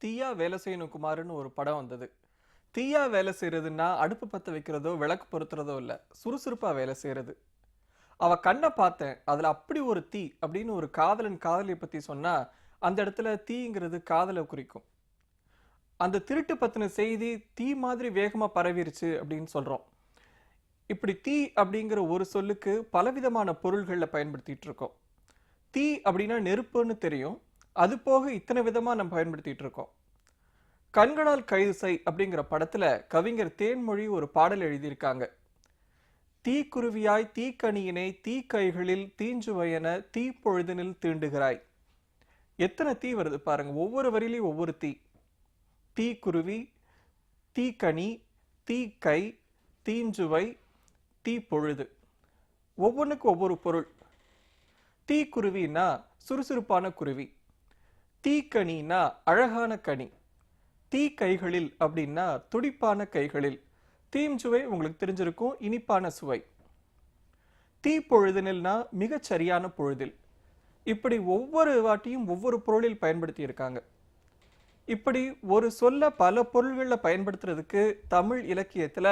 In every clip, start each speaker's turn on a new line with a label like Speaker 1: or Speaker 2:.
Speaker 1: தீயா வேலை செய்யணும் குமாருன்னு ஒரு படம் வந்தது. தீயா வேலை செய்யறதுன்னா அடுப்பு பத்த வைக்கிறதோ விளக்கு பொருத்துறதோ இல்ல, சுறுசுறுப்பா வேலை செய்யறது. அவ கண்ணை பார்த்தேன், அதுல அப்படி ஒரு தீ அப்படின்னு ஒரு காதலன் காதலியை பத்தி சொன்னா அந்த இடத்துல தீங்கிறது காதலை குறிக்கும். அந்த திருட்டு பத்தின செய்தி தீ மாதிரி வேகமா பரவிருச்சு அப்படின்னு சொல்றோம். இப்படி தீ அப்படிங்கிற ஒரு சொல்லுக்கு பலவிதமான பொருள்கள்ல பயன்படுத்திட்டு இருக்கோம். தீ அப்படின்னா நெருப்புன்னு தெரியும், அது போக இத்தனை விதமா நம்ம பயன்படுத்திட்டு இருக்கோம். கண்களால் கைது செய் அப்படிங்கிற படத்துல கவிஞர் தேன்மொழி ஒரு பாடல் எழுதியிருக்காங்க. தீக்குருவியாய் தீக்கணியினை தீக்கைகளில் தீஞ்சுவையென தீப்பொழுதினில் தீண்டுகிறாய். எத்தனை தீ வருது பாருங்க, ஒவ்வொரு வரியிலையும் ஒவ்வொரு தீ. தீக்குருவி, தீக்கணி, தீக்கை, தீஞ்சுவை, தீப்பொழுது, ஒவ்வொன்றுக்கும் ஒவ்வொரு பொருள். தீக்குருவின்னா சுறுசுறுப்பான குருவி, தீக்கணின்னா அழகான கனி, தீ கைகளில் அப்படின்னா துடிப்பான கைகளில், தீஞ்சுவை உங்களுக்கு தெரிஞ்சிருக்கும், இனிப்பான சுவை. தீப்பொழுதினில்னா மிகச் சரியான பொழுதில். இப்படி ஒவ்வொரு வாட்டியும் ஒவ்வொரு பொருளில் பயன்படுத்தி இருக்காங்க. இப்படி ஒரு சொல்ல பல பொருள்களில் பயன்படுத்துறதுக்கு தமிழ் இலக்கியத்துல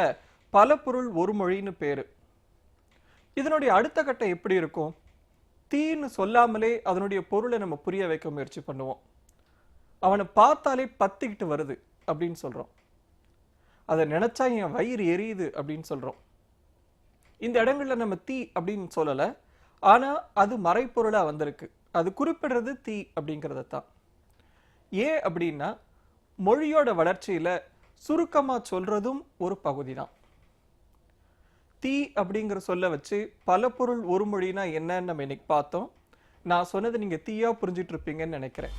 Speaker 1: பல பொருள் ஒரு மொழின்னு பேரு. இதனுடைய அடுத்த கட்டம் எப்படி இருக்கும்? தீன்னு சொல்லாமலே அதனுடைய பொருளை நம்ம புரிய வைக்க முயற்சி பண்ணுவோம். அவனை பார்த்தாலே பத்திக்கிட்டு வருது அப்படின்னு சொல்றோம். அதை நினைச்சா என் வயிறு எரியுது அப்படின்னு சொல்றோம். இந்த இடங்கள்ல நம்ம தீ அப்படின்னு சொல்லல, ஆனா அது மறைப்பொருளா வந்திருக்கு. அது குறிப்பிடுறது தீ அப்படிங்கிறத தான். ஏன் அப்படின்னா மொழியோட வளர்ச்சியில சுருக்கமா சொல்றதும் ஒரு பகுதி தான். தீ அப்படிங்கிற சொல்ல வச்சு பல பொருள் ஒரு மொழினா என்னன்னு நம்ம இன்னைக்கு பார்த்தோம். நான் சொன்னதை நீங்க தீயா புரிஞ்சிட்டு இருப்பீங்கன்னு நினைக்கிறேன்.